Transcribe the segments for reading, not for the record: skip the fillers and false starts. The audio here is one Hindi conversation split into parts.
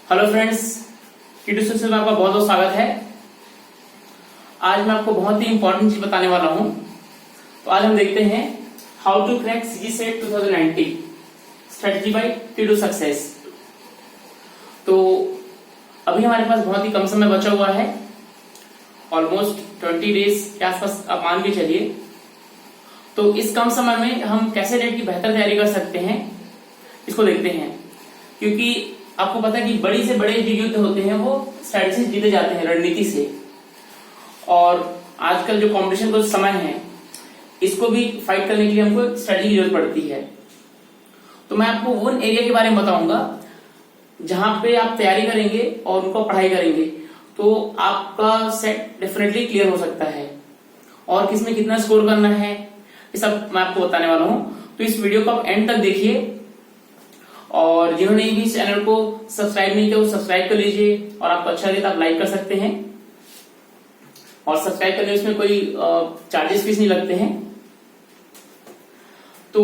हेलो फ्रेंड्स, ट्यूटोरियल में आपका बहुत बहुत स्वागत है। आज मैं आपको बहुत ही इंपॉर्टेंट चीज बताने वाला हूं। तो आज हम देखते हैं how to crack CG SET 2019 strategy by T to success. तो अभी हमारे पास बहुत ही कम समय बचा हुआ है, ऑलमोस्ट 20 डेज के आसपास आप मान के चलिए। तो इस कम समय में हम कैसे नेट की बेहतर तैयारी कर सकते हैं, इसको देखते हैं। क्योंकि आपको पता है कि बड़ी से बड़े जो युद्ध होते हैं वो स्ट्रेटजी से जीते जाते हैं, रणनीति से। और आजकल जो कॉम्पिटिशन का समय है, इसको भी फाइट करने के लिए हमको स्ट्रेटजी की जरूरत पड़ती है। तो मैं आपको उन एरिया के बारे में बताऊंगा जहां पे आप तैयारी करेंगे और उनको पढ़ाई करेंगे तो आपका सेट डेफिनेटली क्लियर हो सकता है। और किसमें कितना स्कोर करना है, ये सब मैं आपको बताने वाला हूं। तो इस वीडियो को आप एंड तक देखिए, और जिन्होंने भी इस चैनल को सब्सक्राइब नहीं किया वो सब्सक्राइब कर लीजिए, और आपको अच्छा लगे तो आप लाइक कर सकते हैं। और सब्सक्राइब करने में इसमें कोई चार्जेस फीस नहीं लगते हैं। तो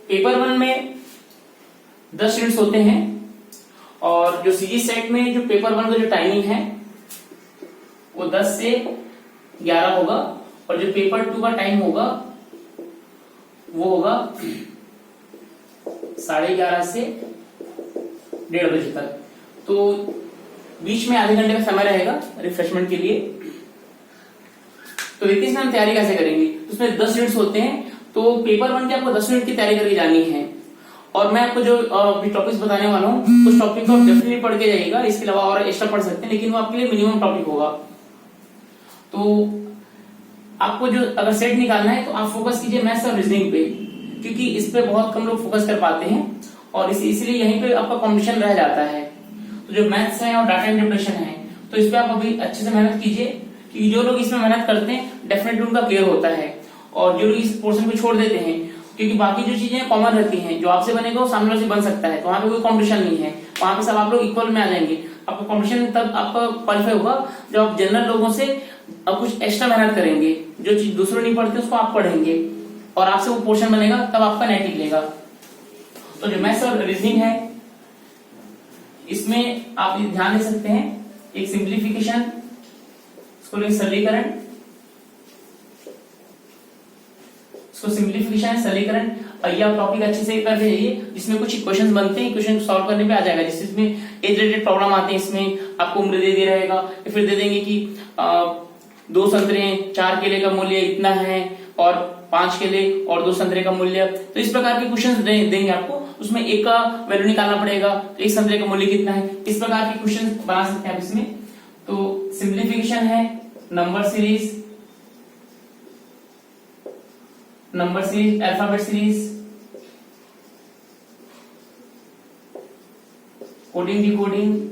पेपर 1 में 10 यूनिट्स होते हैं, और जो सीजी सेट में जो पेपर 1 का जो टाइमिंग है वो 10 से 11 होगा, और जो पेपर 2 का टाइम होगा वो होगा 11:30 से 1:30 बजे तक। तो बीच में आधे घंटे का समय रहेगा रिफ्रेशमेंट के लिए। तो देखते हैं हम तैयारी कैसे करेंगे। उसमें 10 यूनिट्स होते हैं, तो पेपर 1 की आपको 10 यूनिट की तैयारी करके जानी है। और मैं आपको जो टॉपिक्स बताने वाला हूँ उस टॉपिक को आप डेफिनेटली पढ़ के जाइएगा। इसके अलावा और एक्स्ट्रा पढ़ सकते हैं, लेकिन वो आपके लिए मिनिमम टॉपिक होगा। तो आपको जो अगर सेट निकालना है तो आप फोकस कीजिए मैथ्स और रीजनिंग पे, क्योंकि इस पे बहुत कम लोग फोकस कर पाते हैं, और इसलिए यहीं पे आपका कंपटीशन रह जाता है। तो जो मैथ्स है और डाटा इंटरप्रिटेशन है, तो इस पे आप अभी अच्छे से मेहनत कीजिए, क्योंकि जो लोग इसमें मेहनत करते हैं डेफिनेटली उनका क्लियर होता है। और जो लोग इस पोर्शन को छोड़ देते हैं, क्योंकि बाकी जो चीजें कॉमन रहती हैं, जो आपसे बनेगा वो सामने वाले से बन सकता है, तो वहां पे कोई कॉम्पिटिशन नहीं है, वहां पे सब आप लोग इक्वल में आ जाएंगे। आपका कॉम्पिटिशन तब आपका क्वालिफाई होगा जब आप जनरल लोगों से अब कुछ एक्स्ट्रा मेहनत करेंगे, जो चीज दूसरे नहीं पढ़ते उसको आप पढ़ेंगे, और आपसे वो पोर्शन बनेगा, तब आपका नेट निकलेगा। तो जो मैथ्स और रीजनिंग है, इसमें आप ध्यान दे सकते हैं एक सिंप्लीफिकेशन, इसको सरलीकरण, इसको सिंप्लीफिकेशन सरलीकरण। ये आप टॉपिक अच्छे से करते जाइए, जिसमें कुछ क्वेश्चन बनते हैं, क्वेश्चन सॉल्व करने पे आ जाएगा। जिसमें एज रिलेटेड प्रॉब्लम आते हैं, इसमें आपको उम्र दे दिया रहेगा, फिर दे देंगे कि 2 संतरे 4 केले का मूल्य इतना है, और 5 केले और 2 संतरे का मूल्य। तो इस प्रकार के क्वेश्चन देंगे आपको, उसमें एक का वैल्यू निकालना पड़ेगा, तो एक संतरे का मूल्य कितना है। इस प्रकार के क्वेश्चन बना सकते हैं आप इसमें। तो सिंप्लीफिकेशन है, number series, alphabet series, coding decoding,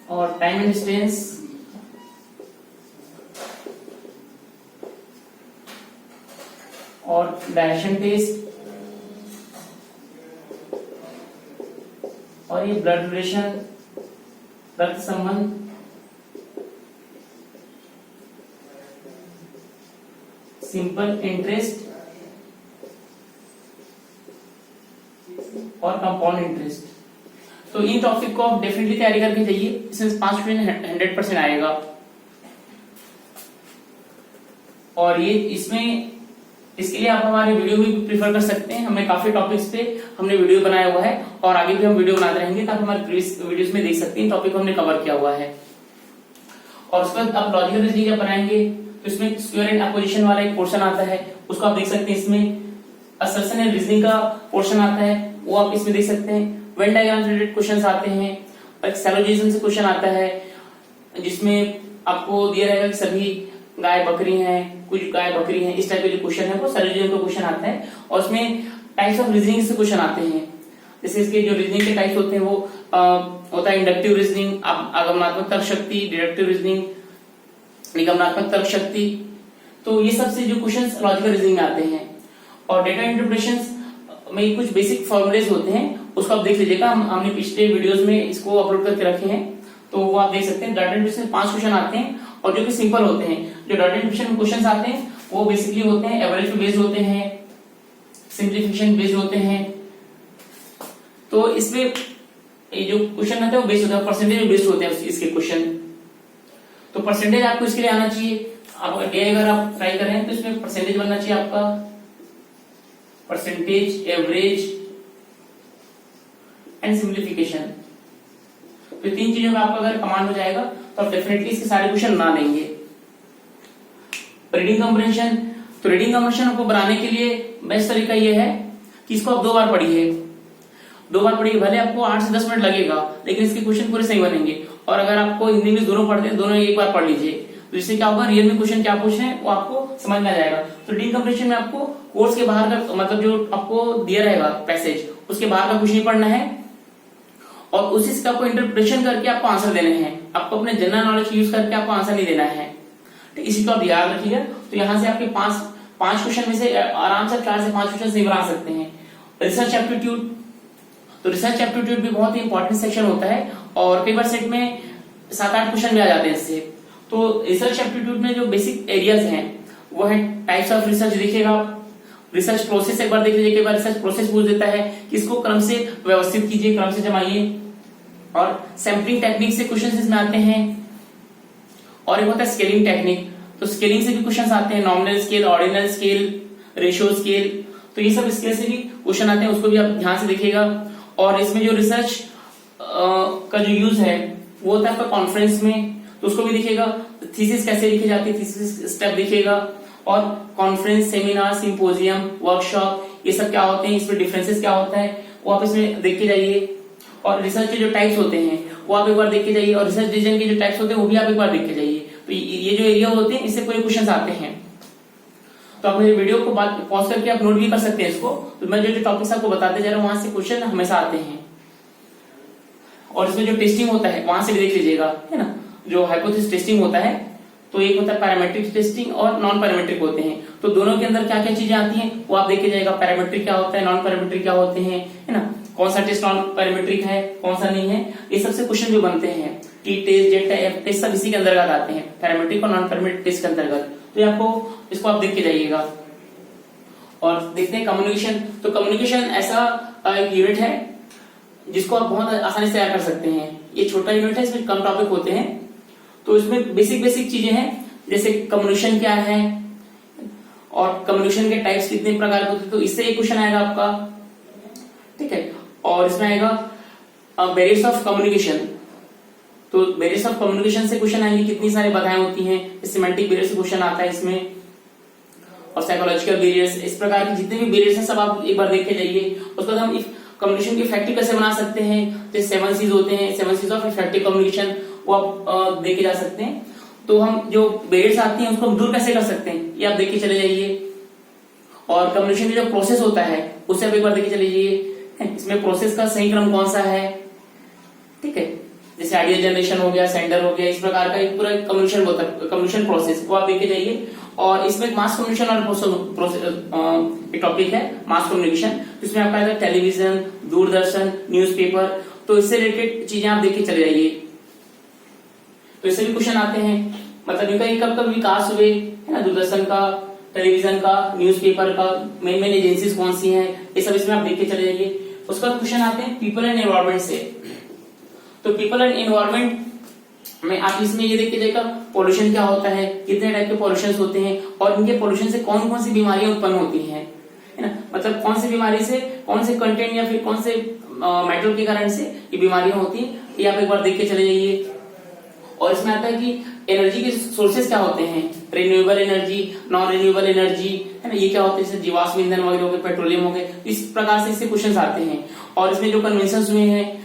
और टाइम एंड डिस्टेंस, और डायरेक्शन टेस्ट, और ये ब्लड रिलेशन, रक्त संबंध, सिंपल इंटरेस्ट और कंपाउंड इंटरेस्ट। तो इन टॉपिक को आप डेफिनेटली तैयारी करके जाइए, इसमें 5 क्वेश्चन 100% आएगा। और ये इसमें इसके लिए आप हमारे वीडियो भी प्रीफर कर सकते हैं। हमने काफी टॉपिक्स पे हमने वीडियो बनाया हुआ है, और आगे भी हम वीडियो बनाते रहेंगे, तो आप हमारे प्रीवियस वीडियोस में देख सकते हैं टॉपिक को हमने कवर किया हुआ है। और उसके बाद आप लॉजिकल रीजनिंग जब बनाएंगे तो इसमें स्क्वायर एंड अपोजिशन वाला एक पोर्शन आता है, उसको आप देख सकते हैं। इसमें असर्शन एंड रीजनिंग का पोर्शन आता है, वो आप इसमें देख सकते हैं। वेन डायग्राम से रिलेटेड क्वेश्चन आते हैं, एक सैलोजिज्म से क्वेश्चन आता है, जिसमें आपको दिया रहेगा कि सभी गाय बकरी हैं, कुछ गाय बकरी हैं, इस टाइप के जो क्वेश्चन है वो सैलोजिज्म का क्वेश्चन आता है। और उसमें टाइप्स ऑफ रीजनिंग से क्वेश्चन आते हैं, जैसे इसके जो रीजनिंग के टाइप्स होते हैं वो होता है इंडक्टिव रीजनिंग, आगमनात्मक तर्क शक्ति, डिडक्टिव रीजनिंग, निगमनात्मक तर्क शक्ति। तो ये सब से जो क्वेश्चंस लॉजिकल रीजनिंग में आते हैं। और डेटा इंटरप्रिटेशन में कुछ बेसिक फॉर्मूलेज होते हैं, उसको आप देख लीजिएगा। हमने पिछले वीडियोस में इसको अपलोड करके रखे हैं, तो वो आप देख सकते हैं। डाटा इंटरप्रिटेशन में 5 क्वेश्चन आते हैं, और जो कि सिंपल होते हैं। जो डाटा इंटरप्रिटेशन में क्वेश्चन आते हैं वो बेसिकली होते हैं एवरेज पे बेस्ड होते हैं, सिंप्लीफिकेशन बेस्ड होते हैं। तो इसमें ये जो क्वेश्चन रहते हैं वो बेस्ड होता है, परसेंटेज बेस्ड होते हैं इसके क्वेश्चन। तो परसेंटेज आपको इसके लिए आना चाहिए। आप अगर आप ट्राई कर रहे हैं तो इसमें परसेंटेज बनना चाहिए आपका, परसेंटेज, एवरेज एंड सिंप्लीफिकेशन। तो तीन चीजों में आपका अगर कमांड हो जाएगा तो आप डेफिनेटली इसके सारे क्वेश्चन बना लेंगे। रीडिंग कॉम्प्रिहेंशन, तो रीडिंग कॉम्प्रिहेंशन आपको बनाने के लिए बेस्ट तरीका यह है कि इसको आप 2 बार पढ़िए। 2 बार पढ़िए, भले आपको 8 से 10 मिनट लगेगा लेकिन इसके क्वेश्चन पूरे सही बनेंगे। और अगर आपको हिंदी इंग्लिश दोनों पढ़ते हैं, दोनों एक बार पढ़ लीजिए, तो इससे क्या होगा, रियल में क्वेश्चन क्या पूछ रहे हैं वो आपको समझ में आ जाएगा। तो रीडिंग कॉम्प्रिहेंशन में आपको कोर्स के बाहर का, मतलब जो आपको दिया रहेगा पैसेज, उसके बाहर का कुछ नहीं पढ़ना है और उसी से आपको इंटरप्रिटेशन करके आपको आंसर देने हैं। आपको अपने जनरल नॉलेज यूज करके आपको आंसर नहीं देना है। तो इसी को आप याद रखिएगा। तो यहाँ से आपके पांच क्वेश्चन में से आराम से 4 से 5 क्वेश्चन नहीं बना सकते हैं। रिसर्च एप्टीट्यूड, तो रिसर्च एप्टीट्यूड भी बहुत ही इंपॉर्टेंट सेक्शन होता है और कई बार सेट में 7-8 क्वेश्चन भी आ जाते हैं इससे। तो रिसर्च एप्टीट्यूड में जो बेसिक एरियाज हैं वो है टाइप्स ऑफ रिसर्च दिखेगा, रिसर्च प्रोसेस एक बार देख लीजिए, कई बार रिसर्च प्रोसेस पूछ देता है कि इसको क्रम से व्यवस्थित कीजिए, क्रम से जमाइए। और सैम्पलिंग टेक्निक से क्वेश्चन इसमें आते हैं। और एक होता है स्केलिंग टेक्निक, तो स्केलिंग से भी क्वेश्चन आते हैं, nominal scale, ordinal scale, ratio scale, तो ये सब स्केल से भी क्वेश्चन आते हैं, उसको भी आप ध्यान से देखिएगा। और इसमें जो रिसर्च का जो यूज है वो होता है आपका कॉन्फ्रेंस में, तो उसको भी देखिएगा। थीसिस कैसे लिखी जाती है, थीसिस स्टेप देखिएगा। और कॉन्फ्रेंस, सेमिनार, सिंपोजियम, वर्कशॉप, ये सब क्या होते हैं, इसमें डिफरेंसेस क्या होता है वो आप इसमें देख के जाइए। और रिसर्च के जो टाइप्स होते हैं वो आप एक बार देख के जाइए, और रिसर्च डिजाइन के जो टाइप्स होते हैं वो भी आप एक बार देख के जाइए। तो ये जो एरिया होते हैं इससे पूरे क्वेश्चन आते हैं। तो आप मेरे वीडियो को पॉज करके आप नोट भी कर सकते हैं इसको। तो मैं जो टॉपिक्स आपको बताते जा रहा हूँ वहां से क्वेश्चन हमेशा आते हैं। और इसमें जो टेस्टिंग होता है वहां से भी देख लीजिएगा, है ना। जो हाइपोथेसिस टेस्टिंग होता है तो एक होता है पैरामेट्रिक टेस्टिंग और नॉन पैरामेट्रिक होते हैं। तो दोनों के अंदर क्या क्या चीजें आती हैं वो आप देख के जाएगा। पैरामेट्रिक क्या होता है, नॉन पैरामेट्रिक क्या होते हैं, है ना। कौन सा टेस्ट नॉन पैरामेट्रिक है, कौन सा नहीं है, ये सबसे क्वेश्चन जो बनते हैं। T test, Z F test सब इसी के अंतर्गत आते हैं, पैरामेट्रिक और नॉन पैरामेट्रिक टेस्ट के अंतर्गत। तो ये आपको इसको आप देख के जाइएगा। और देखते हैं कम्युनिकेशन। तो कम्युनिकेशन ऐसा एक यूनिट है जिसको आप बहुत आसानी से तैयार कर सकते हैं। ये छोटा यूनिट है, इसमें कम टॉपिक होते हैं। तो इसमें बेसिक चीजें हैं, जैसे कम्युनिकेशन क्या है और कम्युनिकेशन के टाइप्स कितने प्रकार के होते हैं। तो इससे एक क्वेश्चन आएगा आपका, ठीक है। और इसमें आएगा बैरियर्स ऑफ कम्युनिकेशन। तो बैरियर्स ऑफ कम्युनिकेशन से क्वेश्चन आएंगे, कितनी सारी बाधाएं होती हैं। सिमेंटिक बैरियर से क्वेश्चन आता है इसमें, और साइकोलॉजिकल बैरियर्स, इस प्रकार के जितने भी बैरियर्स हैं सब आप एक बार देख के जाइए। उसके बाद हम कम्युनिकेशन की इफेक्टिव कैसे बना सकते हैं, जैसे 7 C's होते हैं, 7 C's ऑफ इफेक्टिव कम्युनिकेशन, वो आप देख के जा सकते हैं। तो हम जो बैरियर्स आती हैं उसको हम दूर कैसे कर सकते हैं ये आप देख के चले जाइए। और कम्युनिकेशन का जो प्रोसेस होता है उससे आप एक बार देख के चले जाइए, इसमें प्रोसेस का सही क्रम कौन सा है, ठीक है। जैसे आइडिया जनरेशन हो गया, सेंडर हो गया, इस प्रकार का एक पूरा कम्युनिकेशन होता है, कम्युनिकेशन प्रोसेस, वो आप देख के जाइए। और इसमें मास कम्युनिकेशन और एक टॉपिक है मास कम्युनिकेशन, जिसमें आपका आएगा टेलीविजन, दूरदर्शन, न्यूज़पेपर। तो इससे रिलेटेड चीजें आप देख के चले जाइए। तो इससे भी क्वेश्चन आते हैं, मतलब इनका कब कब विकास हुए, है ना, दूरदर्शन का, टेलीविजन का, न्यूज़पेपर का, मेन एजेंसीज कौन सी हैं, ये सब इसमें आप देख के चले जाइए। उसके बाद क्वेश्चन आते हैं पीपल एंड एनवायरमेंट से। तो पीपल एंड एनवायरमेंट में आप इसमें ये देख के जाएगा पॉल्यूशन क्या होता है, कितने टाइप के पॉल्यूशन होते हैं, और इनके पॉल्यूशन से कौन कौन सी बीमारियां उत्पन्न होती हैं, है ना। मतलब कौन सी बीमारी से, कौन से कंटेंट या फिर कौन से मेटल के कारण से ये बीमारियां होती हैं, ये आप एक बार देख के चले जाइए। और इसमें आता है कि एनर्जी के सोर्सेज क्या होते हैं, renewable energy, non renewable energy, है ना, ये क्या होते हैं, जैसे जीवाश्म ईंधन वगैरह हो गए, पेट्रोलियम हो गए, इस प्रकार से इससे क्वेश्चन आते हैं। और इसमें जो कन्वेंशन हुए हैं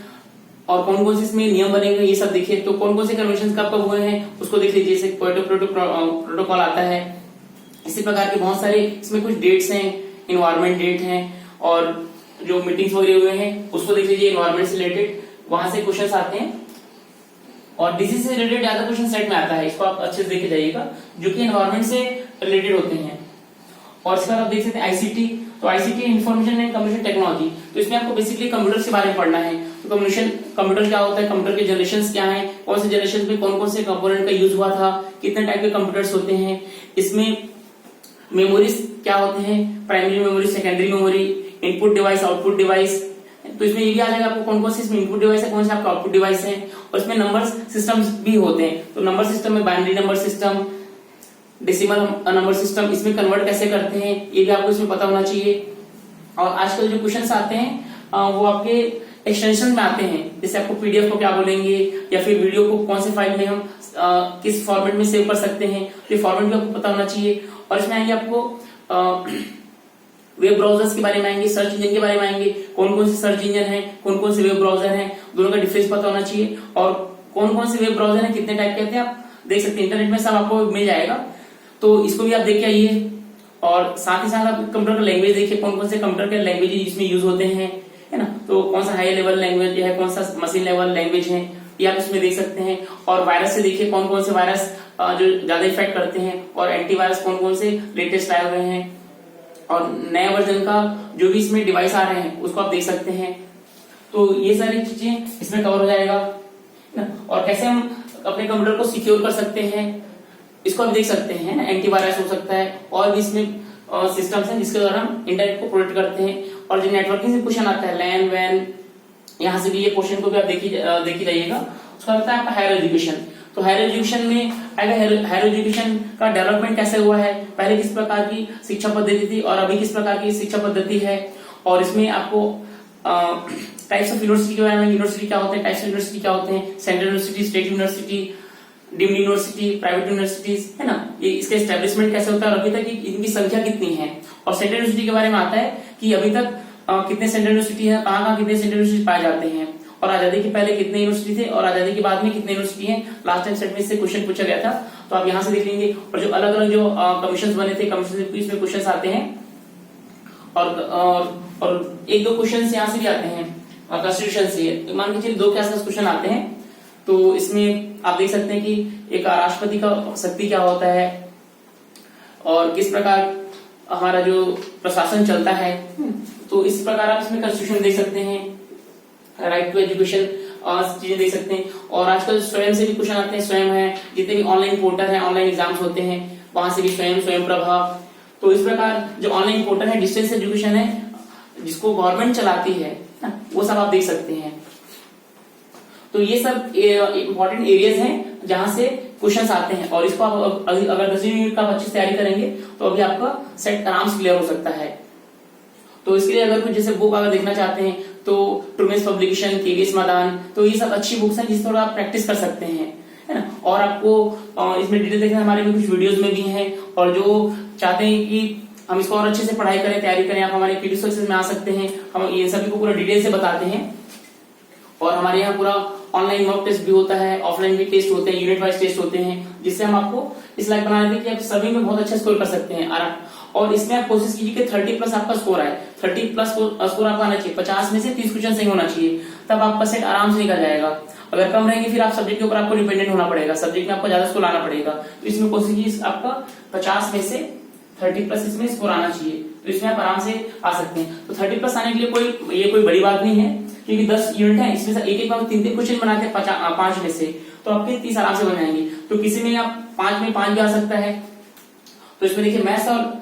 और कौन कौन से इसमें नियम बने हुए ये सब देखिए। तो कौन कौन से कन्वेंशन कब कब हुए हैं उसको देख लीजिए, जैसे क्योटो प्रोटोकॉल आता है। इसी प्रकार के बहुत सारे इसमें कुछ डेट्स हैं, इन्वायरमेंट डेट हैं, और जो मीटिंग्स वगैरह हुए हैं उसको देख लीजिए, इन्वायरमेंट से रिलेटेड वहां से क्वेश्चन आते हैं। और डिजीज से रिलेटेड ज्यादा क्वेश्चन सेट में आता है, इसको आप अच्छे से देख के जाइएगा, जो कि एनवायरमेंट से रिलेटेड होते हैं। और इसका आप देख सकते हैं आईसीटी। तो ICT information and communication technology, तो इसमें आपको बेसिकली कंप्यूटर के बारे में पढ़ना है। तो कंप्यूटर क्या होता है, कंप्यूटर के जनरेशन क्या है, कौन से जनरेशन में कौन कौन से कंपोनेंट का यूज हुआ था, कितने टाइप के कंप्यूटर्स होते हैं, इसमें मेमोरीज क्या होते हैं, primary memory, secondary memory, input device, output device. तो इसमें ये भी आ जाएगा आपको कौन कौन से इसमें इनपुट डिवाइस है, कौन से आपका आउटपुट डिवाइस है। और इसमें नंबर सिस्टम्स भी होते हैं। तो नंबर सिस्टम में binary number system, decimal number system, इसमें कन्वर्ट कैसे करते हैं ये भी आपको इसमें पता होना चाहिए। और आजकल जो क्वेश्चंस आते हैं वो आपके एक्सटेंशन में आते हैं, जैसे आपको पीडीएफ को क्या बोलेंगे, या फिर वीडियो को कौन से फाइल में हम किस फॉर्मेट में सेव कर सकते हैं, तो ये फॉर्मेट भी आपको पता होना चाहिए। और इसमें आएंगे आपको वेब ब्राउजर्स के बारे में आएंगे, सर्च इंजन के बारे में आएंगे, कौन कौन से सर्च इंजन है, कौन कौन से वेब ब्राउजर हैं, दोनों का डिफरेंस पता होना चाहिए। और कौन कौन से वेब ब्राउजर हैं, कितने टाइप के हैं, आप देख सकते हैं इंटरनेट में, सब आपको मिल जाएगा। तो इसको भी आप देख के आइए। और साथ ही साथ आप कंप्यूटर का लैंग्वेज देखिए, कौन कौन से कंप्यूटर के लैंग्वेज इसमें यूज होते हैं, है ना। तो कौन सा हाई लेवल लैंग्वेज है, कौन सा मशीन लेवल लैंग्वेज है, ये आप इसमें देख सकते हैं। और वायरस से देखिए कौन कौन से वायरस जो ज्यादा इफेक्ट करते हैं, और एंटीवायरस कौन कौन से लेटेस्ट आए हुए हैं, और नए वर्जन का जो भी इसमें डिवाइस आ रहे हैं उसको आप देख सकते हैं। तो ये सारी चीजें इसमें कवर हो जाएगा ना। और कैसे हम अपने कंप्यूटर को सिक्योर कर सकते हैं इसको आप देख सकते हैं ना। एंटीवायरस हो सकता है, और भी इसमें सिस्टम्स हैं जिसके द्वारा हम इंटरनेट को प्रोटेक्ट करते हैं। और जो नेटवर्किंग से क्वेश्चन आता है, लैन वैन, यहाँ से भी ये क्वेश्चन को भी आप देखी जाइएगा। उसका आता है आपका हायर एजुकेशन। तो हायर एजुकेशन में आएगा हायर एजुकेशन का डेवलपमेंट कैसे हुआ है, पहले किस प्रकार की शिक्षा पद्धति थी और अभी किस प्रकार की शिक्षा पद्धति है। और इसमें आपको टाइप्स ऑफ यूनिवर्सिटी के बारे में, यूनिवर्सिटी क्या होते हैं, टाइप्स ऑफ यूनिवर्सिटी क्या होते हैं, central university, state university, deemed university, private universities, है ना, ये इसका एस्टेब्लिशमेंट कैसे होता है और अभी तक इनकी संख्या कितनी है। और सेंट्रल यूनिवर्सिटी के बारे में आता है कि अभी तक कितने सेंट्रल यूनिवर्सिटी है, कहाँ कितने सेंट्रल यूनिवर्सिटी पाए जाते हैं, और आजादी के पहले कितने यूनिवर्सिटी थे और आजादी के बाद में कितने यूनिवर्सिटी हैं। लास्ट टाइम सेट में इससे क्वेश्चन पूछा गया था, तो आप यहाँ से देख लेंगे। और जो अलग अलग जो कमीशन बने थे, कमीशन इसमें क्वेश्चन आते हैं। और एक दो क्वेश्चन यहाँ से भी आते हैं कॉन्स्टिट्यूशन से, मान के चलिए 2 के आसपास क्वेश्चन आते हैं। तो इसमें आप देख सकते हैं कि एक राष्ट्रपति का शक्ति क्या होता है, और किस प्रकार हमारा जो प्रशासन चलता है। तो इस प्रकार आप इसमें कॉन्स्टिट्यूशन देख सकते हैं, राइट टू एजुकेशन चीजें देख सकते हैं। और आजकल स्वयं से भी क्वेश्चन आते हैं, स्वयं है, जितने भी ऑनलाइन पोर्टल है, ऑनलाइन एग्जाम्स होते हैं, वहां से भी स्वयं प्रभा। तो इस प्रकार जो ऑनलाइन पोर्टल है, डिस्टेंस एजुकेशन है, जिसको गवर्नमेंट चलाती है ना, वो सब आप देख सकते हैं। तो ये सब इंपॉर्टेंट एरियाज हैं जहां से क्वेश्चंस आते हैं। और इसको आप अगर 10वीं यूनिट का आप अच्छी तैयारी करेंगे तो अभी आपका सेट आराम से क्लियर हो सकता है। तो इसके लिए अगर कुछ जैसे बुक अगर देखना चाहते हैं तो ट्रूमेस पब्लिकेशन, केवीएस मैदान, तो ये सब अच्छी बुक्स हैं जिस थोड़ा आप प्रैक्टिस कर सकते हैं, है ना। और आपको इसमें डिटेल देखना, हमारे में कुछ वीडियोस में भी हैं। और जो चाहते हैं कि हम इसको और अच्छे से पढ़ाई करें, तैयारी करें, आप हमारे पीडी सक्सेस में आ सकते हैं। हम ये सभी को पूरा डिटेल से बताते हैं। और हमारे यहाँ पूरा ऑनलाइन मॉक टेस्ट भी होता है, ऑफलाइन भी टेस्ट होते हैं, यूनिट वाइज टेस्ट होते हैं, जिससे हम आपको इस लायक बना देते हैं कि आप सभी में बहुत अच्छा स्कोर कर सकते हैं। और इसमें आप कोशिश कीजिए कि 30+ आपका स्कोर आए। 30+ स्कोर आपका आना चाहिए, 50 में से 30 क्वेश्चन सही होना चाहिए, तब आपका सेट आराम से निकल जाएगा। अगर कम रहेंगे फिर आप सब्जेक्ट के ऊपर आपको डिपेंडेंट होना पड़ेगा, सब्जेक्ट में आपको ज्यादा स्कोर लाना पड़ेगा। तो इसमें कोशिश कीजिए आपका 50 में से 30+ इसमें स्कोर आना चाहिए, तो इसमें आप आराम से आ सकते हैं। तो 30+ आने के लिए कोई बड़ी बात नहीं है, क्योंकि 10 यूनिट है, इसमें से एक बार 3 क्वेश्चन बनाते हैं 5 में से, तो आपके 30 आराम से बन जाएंगे। तो किसी में आप 5 में 5 भी आ सकता है। तो इसमें देखिए मैथ्स और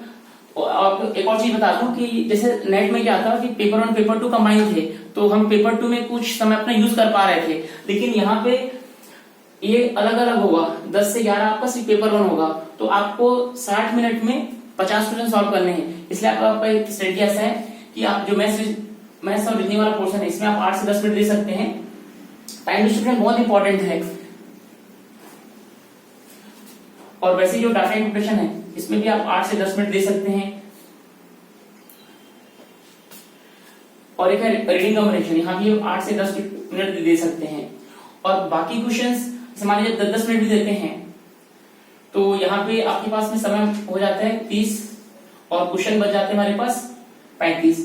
एक और चीज बताता हूँ कि जैसे नेट में क्या था कि पेपर 1 पेपर 2 कंबाइन थे, तो हम पेपर 2 में कुछ समय अपना यूज कर पा रहे थे, लेकिन यहाँ पे ये अलग अलग होगा। 10 से 11 आपका सिर्फ पेपर 1 होगा, तो आपको 60 मिनट में 50 क्वेश्चन सॉल्व करने हैं। इसलिए आपका एक स्ट्रेटजी ऐसा है कि आप जो मैथ्स और रीजनिंग वाला पोर्शन है, इसमें आप 8 से 10 मिनट दे सकते हैं। टाइम डिस्ट्रीब्यूशन बहुत इंपॉर्टेंट है। और वैसे जो डाटा इंटरप्रिटेशन है, इसमें भी आप 8 से 10 मिनट दे सकते हैं। और एक है रीडिंग कॉम्प्रिहेंशन, यहाँ भी 8 से 10 मिनट दे सकते हैं। और बाकी क्वेश्चंस मान लीजिए 10 मिनट भी देते हैं, तो यहाँ पे आपके पास में समय हो जाता है 30, और क्वेश्चन बच जाते हैं हमारे पास 35।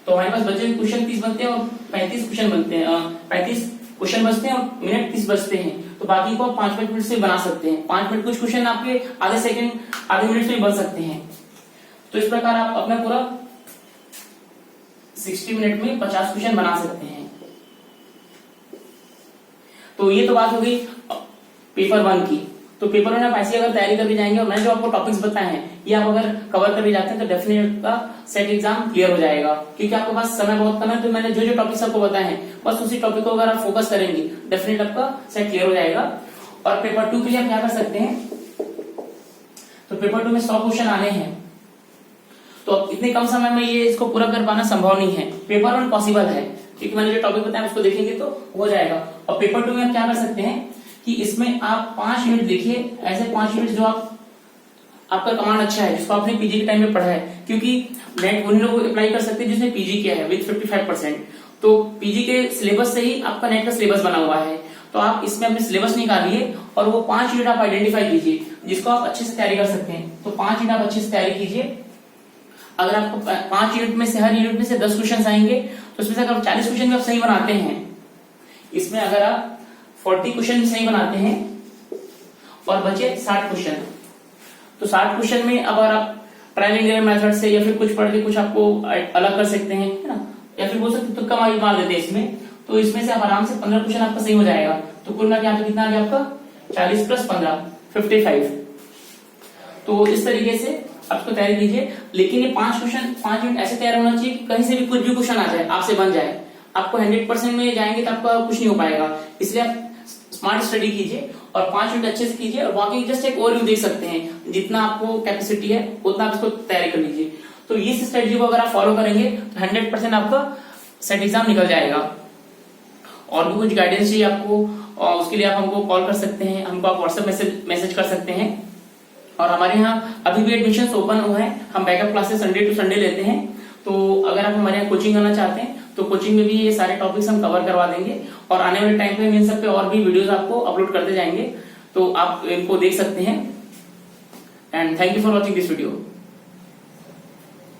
तो हमारे पास बचे हुए क्वेश्चन 30 बनते हैं और 35 क्वेश्चन बनते हैं, 35 क्वेश्चन बचते हैं और मिनट 30 बचते हैं। तो बाकी को आप 5 मिनट से बना सकते हैं। 5 मिनट कुछ क्वेश्चन आपके आधे मिनट में बन सकते हैं। तो इस प्रकार आप अपना पूरा 60 मिनट में 50 क्वेश्चन बना सकते हैं। तो ये तो बात हो गई पेपर 1 की। तो पेपर में आप ऐसी अगर तैयारी करके जाएंगे और मैंने जो आपको टॉपिक्स बताए हैं ये आप अगर कवर करके जाते हैं तो डेफिनेट आपका सेट एग्जाम क्लियर हो जाएगा, क्योंकि आपके पास समय बहुत कम है। तो मैंने जो जो टॉपिक्स आपको बताए हैं बस उसी टॉपिक को अगर आप फोकस करेंगे डेफिनेट आपका सेट क्लियर हो जाएगा। और पेपर 2 के लिए आप क्या कर सकते हैं, तो पेपर 2 में 100 क्वेश्चन आने हैं, तो इतने कम समय में ये इसको पूरा कर पाना संभव नहीं है। पेपर 1 पॉसिबल है, क्योंकि मैंने जो टॉपिक बताया उसको देखेंगे तो हो जाएगा। और पेपर 2 में आप क्या कर सकते हैं कि इसमें आप 5 यूनिट देखिए, ऐसे 5 यूनिट जो आपका कमांड अच्छा है, जिसको आपने पीजी के टाइम में पढ़ा है, क्योंकि नेट उन लोग अप्लाई कर सकते हैं जिसने पीजी किया है विद 55%। तो पीजी के सिलेबस से ही आपका नेट का सिलेबस बना हुआ है, तो आप इसमें अपने सिलेबस निकालिए और वो 5 यूनिट आप आइडेंटिफाई कीजिए जिसको आप अच्छे से तैयारी कर सकते हैं। तो 5 यूनिट आप अच्छे से तैयारी कीजिए। अगर आपको 5 यूनिट में से हर यूनिट में से 10 क्वेश्चन आएंगे तो उसमें से अगर 40 क्वेश्चन भी आप सही बनाते हैं, इसमें अगर आप 40 क्वेश्चन सही बनाते हैं और बचे 60 क्वेश्चन, तो 60 क्वेश्चन में अगर आप ट्रायल एंड एरर मेथड से या फिर कुछ पढ़ के कुछ आपको अलग कर सकते हैं, है ना, या फिर बोल सकते तुक्का मार देते हैं इसमें, तो इसमें से आप आराम से 15 क्वेश्चन आपका सही हो जाएगा। तो कुल मिला के कितना आ गया आपका 40 + 15 55। तो इस तरीके से आपको तैयारी कीजिए, लेकिन ये 5 यूनिट ऐसे तैयार होना चाहिए कि कहीं से भी कुछ भी क्वेश्चन आ जाए आपसे बन जाए। आपको 100% में जाएंगे तो आपका कुछ नहीं हो पाएगा, इसलिए आप स्मार्ट स्टडी कीजिए और 5 यूनिट अच्छे से कीजिए। और बाकी जस्ट एक ओवरव्यू देख सकते हैं, जितना आपको कैपेसिटी है उतना आप इसको तैयारी कर लीजिए। तो इस स्ट्रेटजी को अगर आप फॉलो करेंगे तो 100% आपका सेट एग्जाम निकल जाएगा। और भी कुछ गाइडेंस चाहिए आपको, और उसके लिए आप हमको कॉल कर सकते हैं, हमको आप व्हाट्सएप मैसेज कर सकते हैं। और हमारे यहाँ अभी भी एडमिशन ओपन हुए हैं, हम backup classes Sunday to Sunday लेते हैं। तो अगर आप हमारे यहाँ कोचिंग करना चाहते हैं तो कोचिंग में भी ये सारे टॉपिक्स हम कवर करवा देंगे, और आने वाले टाइम पे इन सब पे और भी वीडियोस आपको अपलोड करते जाएंगे, तो आप इनको देख सकते हैं। And thank you for watching this video.